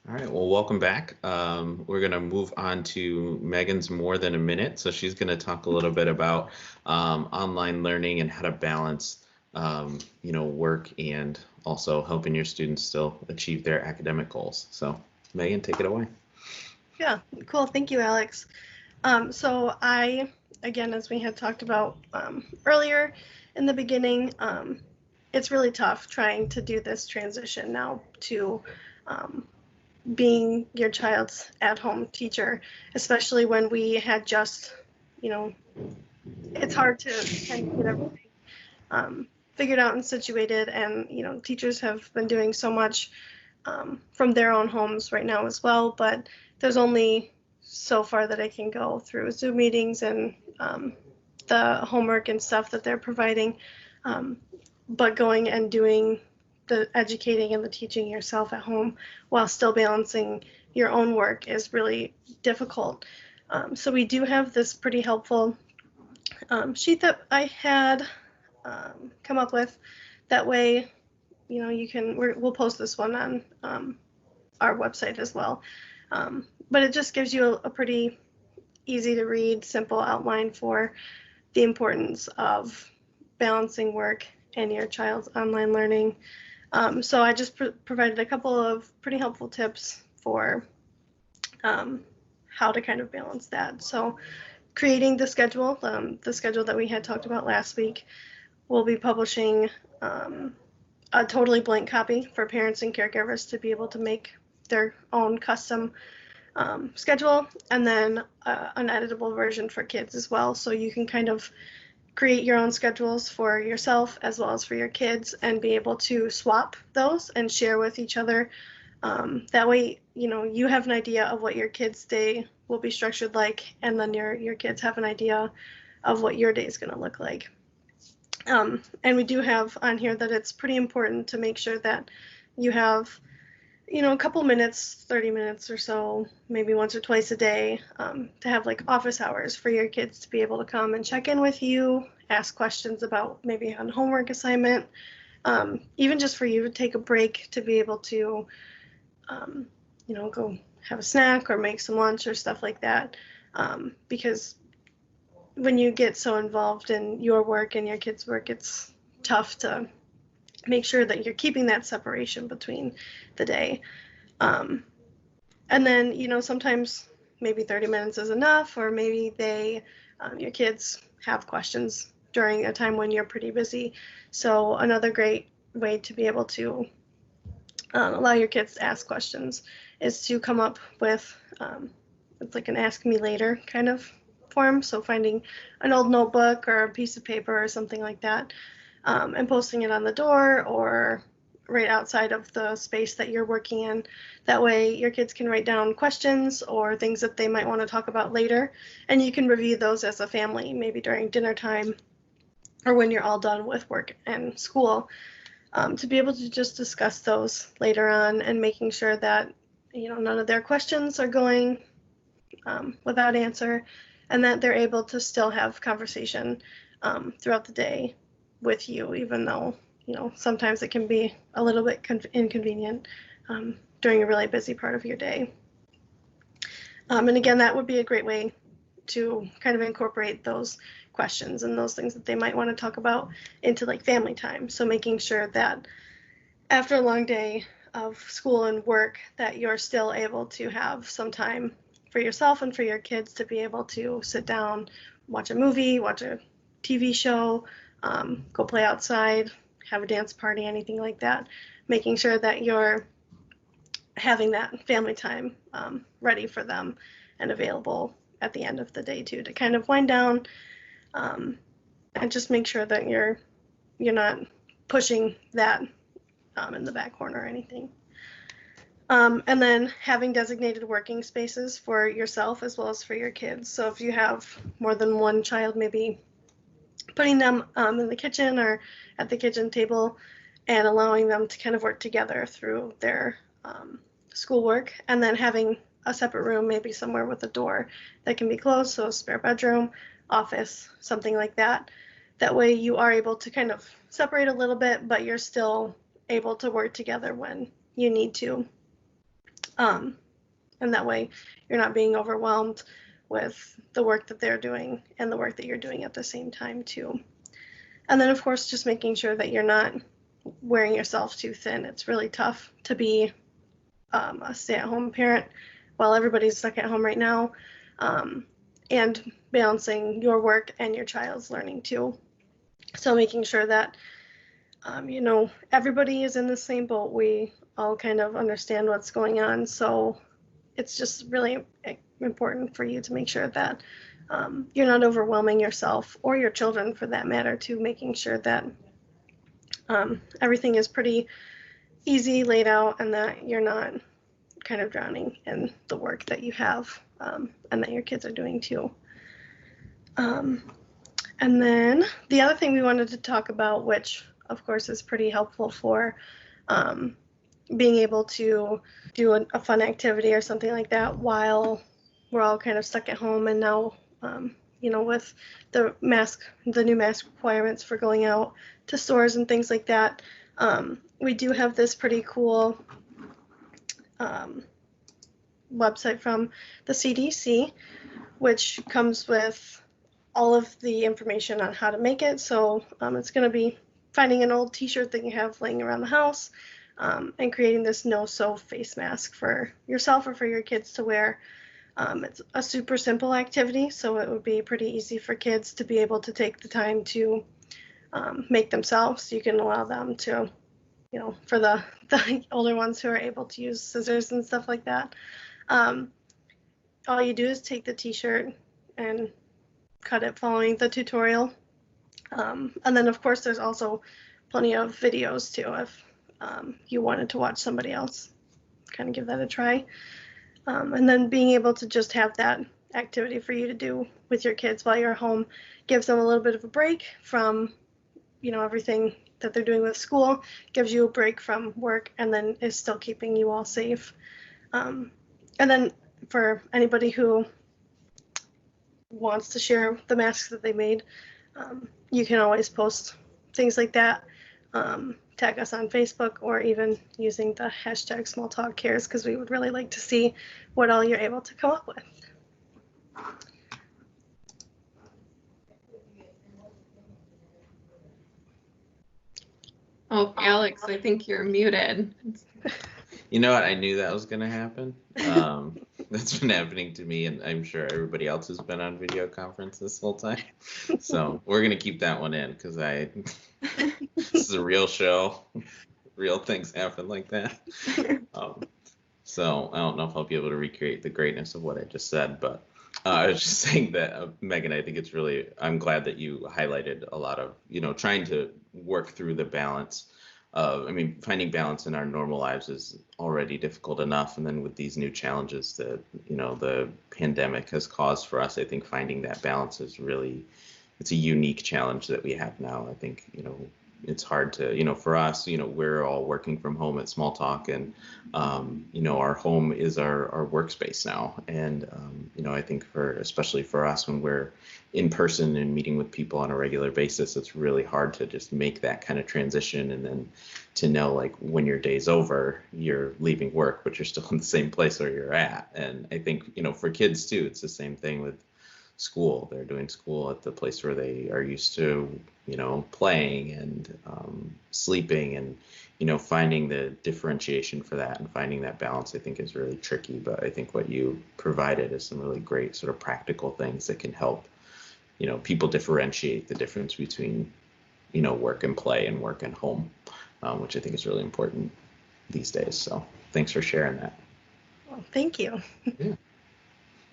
All right, well, welcome back. We're going to move on to Megan's More Than a Minute. So she's going to talk a little bit about online learning and how to balance, work and also helping your students still achieve their academic goals. So, Megan, take it away. Yeah, cool. Thank you, Alex. So again, as we had talked about earlier in the beginning, it's really tough trying to do this transition now to um, being your child's at-home teacher, especially when we had just, you know, it's hard to kind of get everything figured out and situated. And, teachers have been doing so much from their own homes right now as well, but there's only so far that I can go through Zoom meetings and the homework and stuff that they're providing. Um, but going and doing the educating and the teaching yourself at home while still balancing your own work is really difficult. So we do have this pretty helpful sheet that I had come up with. That way, you can, we'll post this one on our website as well. But it just gives you a pretty easy to read, simple outline for the importance of balancing work and your child's online learning. So I just provided a couple of pretty helpful tips for how to kind of balance that. So creating the schedule that we had talked about last week, we'll be publishing a totally blank copy for parents and caregivers to be able to make their own custom schedule, and then an editable version for kids as well. So you can kind of create your own schedules for yourself as well as for your kids and be able to swap those and share with each other. That way, you have an idea of what your kids' day will be structured like, and then your kids have an idea of what your day is going to look like. And we do have on here that it's pretty important to make sure that you have, a couple minutes, 30 minutes or so, maybe once or twice a day, to have like office hours for your kids to be able to come and check in with you, ask questions about maybe on homework assignment, even just for you to take a break to be able to, go have a snack or make some lunch or stuff like that. Because when you get so involved in your work and your kids' work, it's tough to make sure that you're keeping that separation between the day. And then, sometimes maybe 30 minutes is enough, or maybe your kids have questions during a time when you're pretty busy. So another great way to be able to allow your kids to ask questions is to come up with, it's like an ask me later kind of form. So finding an old notebook or a piece of paper or something like that, and posting it on the door or right outside of the space that you're working in. That way your kids can write down questions or things that they might want to talk about later, and you can review those as a family, maybe during dinner time or when you're all done with work and school, to be able to just discuss those later on, and making sure that none of their questions are going without answer, and that they're able to still have conversation throughout the day with you, even though sometimes it can be a little bit inconvenient during a really busy part of your day. And again, that would be a great way to kind of incorporate those questions and those things that they might want to talk about into like family time. So making sure that after a long day of school and work, that you're still able to have some time for yourself and for your kids to be able to sit down, watch a movie, watch a TV show, go play outside, have a dance party, anything like that. Making sure that you're having that family time ready for them and available at the end of the day too, to kind of wind down, and just make sure that you're not pushing that in the back corner or anything. And then having designated working spaces for yourself as well as for your kids. So if you have more than one child, maybe putting them in the kitchen or at the kitchen table and allowing them to kind of work together through their schoolwork, and then having a separate room, maybe somewhere with a door that can be closed, so a spare bedroom, office, something like that. That way you are able to kind of separate a little bit, but you're still able to work together when you need to. And that way you're not being overwhelmed with the work that they're doing and the work that you're doing at the same time too. And then of course, just making sure that you're not wearing yourself too thin. It's really tough to be a stay-at-home parent while everybody's stuck at home right now, and balancing your work and your child's learning too. So making sure that everybody is in the same boat. We all kind of understand what's going on. So it's just really important for you to make sure that you're not overwhelming yourself or your children for that matter, to making sure that everything is pretty easy laid out and that you're not kind of drowning in the work that you have and that your kids are doing too. And then the other thing we wanted to talk about, which of course is pretty helpful for being able to do a fun activity or something like that while we're all kind of stuck at home, and now with the new mask requirements for going out to stores and things like that, we do have this pretty cool website from the CDC, which comes with all of the information on how to make it. So it's going to be finding an old t-shirt that you have laying around the house, and creating this no-sew face mask for yourself or for your kids to wear. It's a super simple activity, so it would be pretty easy for kids to be able to take the time to make themselves. You can allow them to, for the older ones who are able to use scissors and stuff like that. All you do is take the t-shirt and cut it following the tutorial. And then of course there's also plenty of videos too if you wanted to watch somebody else kind of give that a try. And then being able to just have that activity for you to do with your kids while you're home gives them a little bit of a break from everything that they're doing with school, gives you a break from work, and then is still keeping you all safe. And then for anybody who wants to share the masks that they made, you can always post things like that, tag us on Facebook, or even using the hashtag #SmallTalkCares, because we would really like to see what all you're able to come up with. Oh, Alex, I think you're muted. You know what? I knew that was going to happen. That's been happening to me, and I'm sure everybody else has been on video conference this whole time. So we're going to keep that one in, because this is a real show. Real things happen like that. So I don't know if I'll be able to recreate the greatness of what I just said, but I was just saying that, Megan, I think I'm glad that you highlighted a lot of, trying to work through the balance of, finding balance in our normal lives is already difficult enough. And then with these new challenges that, the pandemic has caused for us, I think finding that balance is it's a unique challenge that we have now. I think, it's hard to, for us, we're all working from home at Small Talk, and, our home is our workspace now. And, I think especially for us, when we're in person and meeting with people on a regular basis, it's really hard to just make that kind of transition. And then to know, like, when your day's over, you're leaving work, but you're still in the same place where you're at. And I think, for kids too, it's the same thing with school. They're doing school at the place where they are used to, playing and sleeping, and, finding the differentiation for that and finding that balance, I think, is really tricky. But I think what you provided is some really great sort of practical things that can help, people differentiate the difference between, work and play and work and home, which I think is really important these days. So thanks for sharing that. Well, thank you. Yeah.